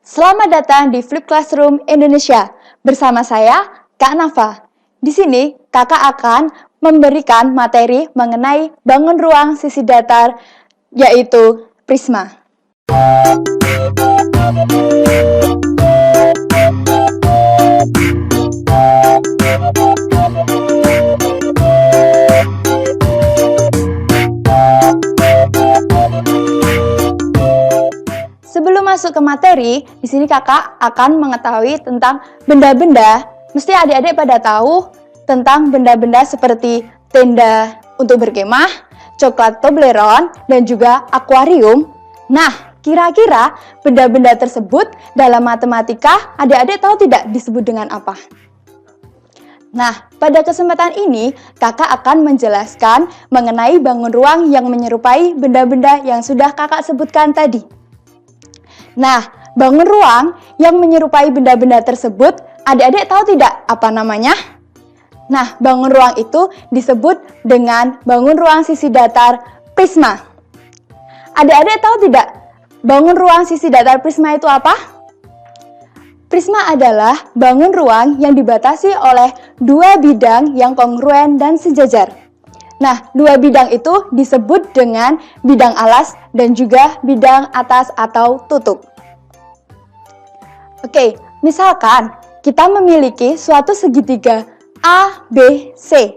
Selamat datang di Flip Classroom Indonesia. Bersama saya, Kak Nafa. Di sini, kakak akan memberikan materi mengenai bangun ruang sisi datar, yaitu prisma. Sebelum masuk ke materi, di sini kakak akan mengetahui tentang benda-benda. Mesti adik-adik pada tahu tentang benda-benda seperti tenda untuk berkemah, coklat Toblerone, dan juga akuarium. Nah, kira-kira benda-benda tersebut dalam matematika adik-adik tahu tidak disebut dengan apa? Nah, pada kesempatan ini kakak akan menjelaskan mengenai bangun ruang yang menyerupai benda-benda yang sudah kakak sebutkan tadi. Nah, bangun ruang yang menyerupai benda-benda tersebut, adik-adik tahu tidak apa namanya? Nah, bangun ruang itu disebut dengan bangun ruang sisi datar prisma. Adik-adik tahu tidak bangun ruang sisi datar prisma itu apa? Prisma adalah bangun ruang yang dibatasi oleh dua bidang yang kongruen dan sejajar. Nah, dua bidang itu disebut dengan bidang alas dan juga bidang atas atau tutup. Oke, misalkan kita memiliki suatu segitiga A, B, C.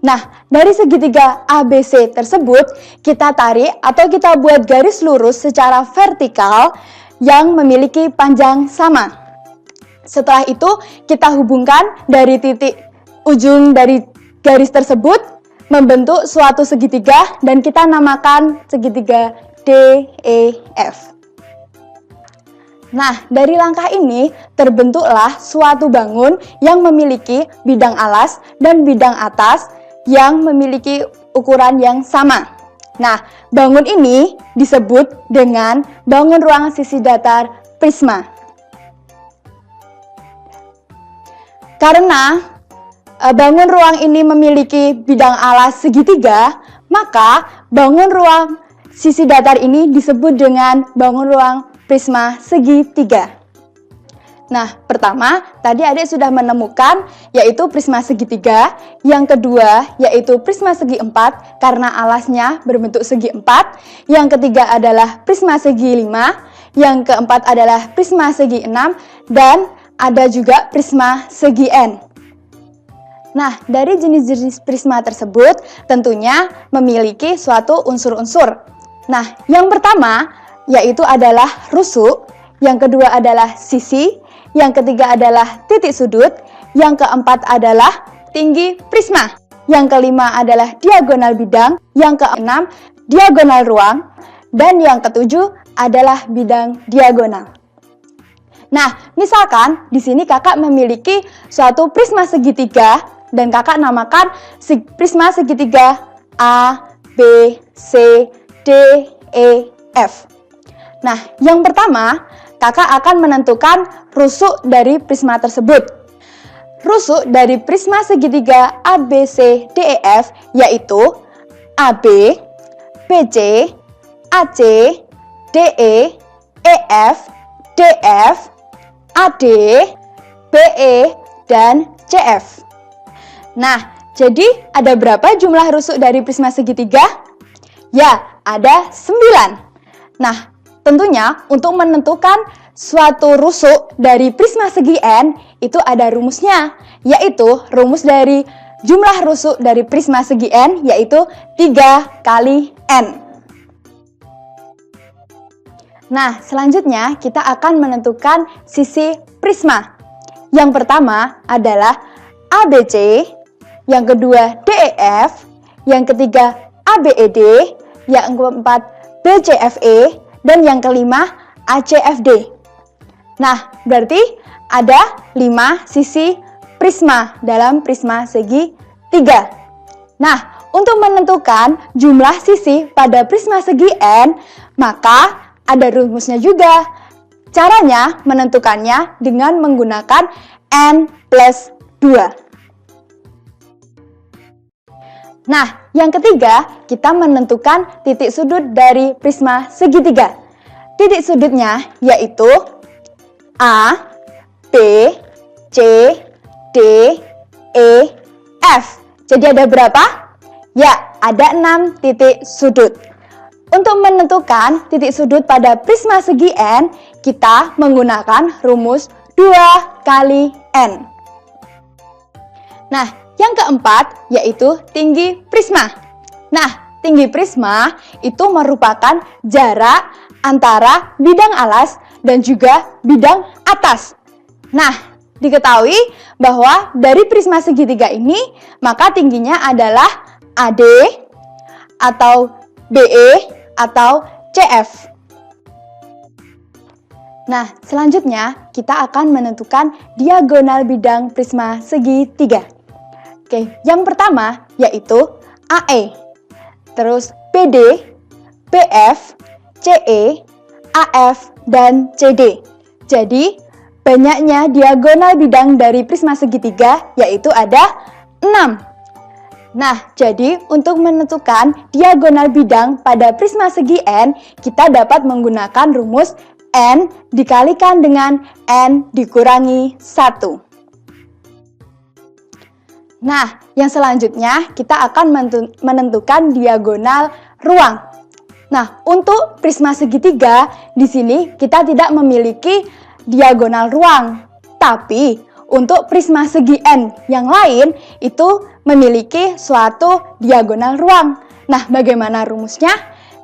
Nah, dari segitiga ABC tersebut, kita tarik atau kita buat garis lurus secara vertikal yang memiliki panjang sama. Setelah itu, kita hubungkan dari titik ujung dari garis tersebut membentuk suatu segitiga dan kita namakan segitiga DEF. Nah, dari langkah ini terbentuklah suatu bangun yang memiliki bidang alas dan bidang atas yang memiliki ukuran yang sama. Nah, bangun ini disebut dengan bangun ruang sisi datar prisma. Karena bangun ruang ini memiliki bidang alas segitiga, maka bangun ruang sisi datar ini disebut dengan bangun ruang prisma segitiga. Nah, pertama, tadi adik sudah menemukan yaitu prisma segitiga. Yang kedua, yaitu prisma segi empat karena alasnya berbentuk segi empat. Yang ketiga adalah prisma segi lima. Yang keempat adalah prisma segi enam. Dan ada juga prisma segi N. Nah, dari jenis-jenis prisma tersebut tentunya memiliki suatu unsur-unsur. Nah, yang pertama yaitu adalah rusuk, yang kedua adalah sisi, yang ketiga adalah titik sudut, yang keempat adalah tinggi prisma, yang kelima adalah diagonal bidang, yang keenam diagonal ruang, dan yang ketujuh adalah bidang diagonal. Nah, misalkan di sini kakak memiliki suatu prisma segitiga dan kakak namakan prisma segitiga A, B, C, D, E, F. Nah, yang pertama, kakak akan menentukan rusuk dari prisma tersebut. Rusuk dari prisma segitiga A, B, C, D, E, F yaitu AB, BC, AC, DE, EF, DF, AD, BE, dan CF. Nah, jadi ada berapa jumlah rusuk dari prisma segitiga? Ya, ada 9. Nah, tentunya untuk menentukan suatu rusuk dari prisma segi N itu ada rumusnya, yaitu rumus dari jumlah rusuk dari prisma segi N yaitu 3 kali N. Nah, selanjutnya kita akan menentukan sisi prisma. Yang pertama adalah ABC, yang kedua DEF, yang ketiga ABED, yang keempat BCFE, dan yang kelima ACFD. Nah, berarti ada 5 sisi prisma dalam prisma segi 3. Nah, untuk menentukan jumlah sisi pada prisma segi N, maka ada rumusnya juga. Caranya menentukannya dengan menggunakan N plus 2. Nah, yang ketiga, kita menentukan titik sudut dari prisma segitiga. Titik sudutnya yaitu A, B, C, D, E, F. Jadi ada berapa? Ya, ada 6 titik sudut. Untuk menentukan titik sudut pada prisma segi N, kita menggunakan rumus 2 kali N. Nah, yang keempat yaitu tinggi prisma. Nah, tinggi prisma itu merupakan jarak antara bidang alas dan juga bidang atas. Nah, diketahui bahwa dari prisma segitiga ini, maka tingginya adalah AD atau BE atau CF. Nah, selanjutnya kita akan menentukan diagonal bidang prisma segitiga. Oke, yang pertama yaitu AE, terus BD, BF, CE, AF, dan CD. Jadi, banyaknya diagonal bidang dari prisma segitiga yaitu ada 6. Nah, jadi untuk menentukan diagonal bidang pada prisma segi N, kita dapat menggunakan rumus N dikalikan dengan N dikurangi 1. Nah, yang selanjutnya kita akan menentukan diagonal ruang. Nah, untuk prisma segitiga, di sini kita tidak memiliki diagonal ruang, tapi untuk prisma segi N yang lain itu memiliki suatu diagonal ruang. Nah, bagaimana rumusnya?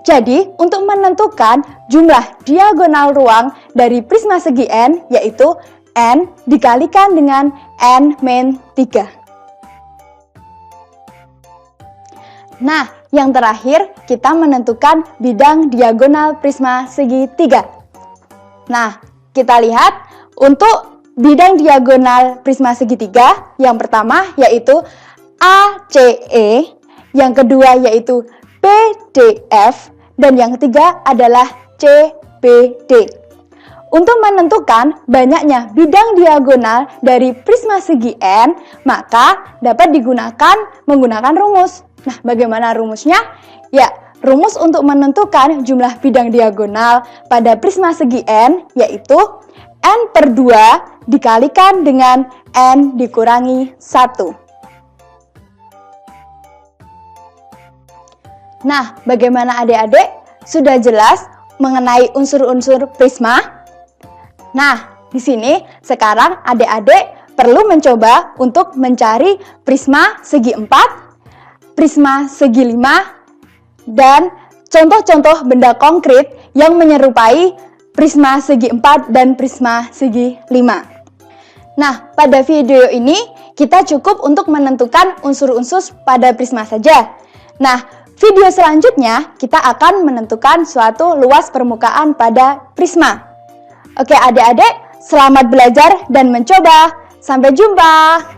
Jadi, untuk menentukan jumlah diagonal ruang dari prisma segi N, yaitu N dikalikan dengan N-3. Nah, yang terakhir kita menentukan bidang diagonal prisma segitiga. Nah, kita lihat untuk bidang diagonal prisma segitiga, yang pertama yaitu ACE, yang kedua yaitu BDF, dan yang ketiga adalah CBD. Untuk menentukan banyaknya bidang diagonal dari prisma segi N, maka dapat digunakan menggunakan rumus. Nah, bagaimana rumusnya? Ya, rumus untuk menentukan jumlah bidang diagonal pada prisma segi N yaitu N/2 dikalikan dengan N dikurangi 1. Nah, bagaimana adik-adik? Sudah jelas mengenai unsur-unsur prisma? Nah, di sini sekarang adik-adik perlu mencoba untuk mencari prisma segi 4, prisma segi 5, dan contoh-contoh benda konkret yang menyerupai prisma segi 4 dan prisma segi 5. Nah, pada video ini kita cukup untuk menentukan unsur-unsur pada prisma saja. Nah, video selanjutnya kita akan menentukan suatu luas permukaan pada prisma. Oke adik-adik, selamat belajar dan mencoba. Sampai jumpa.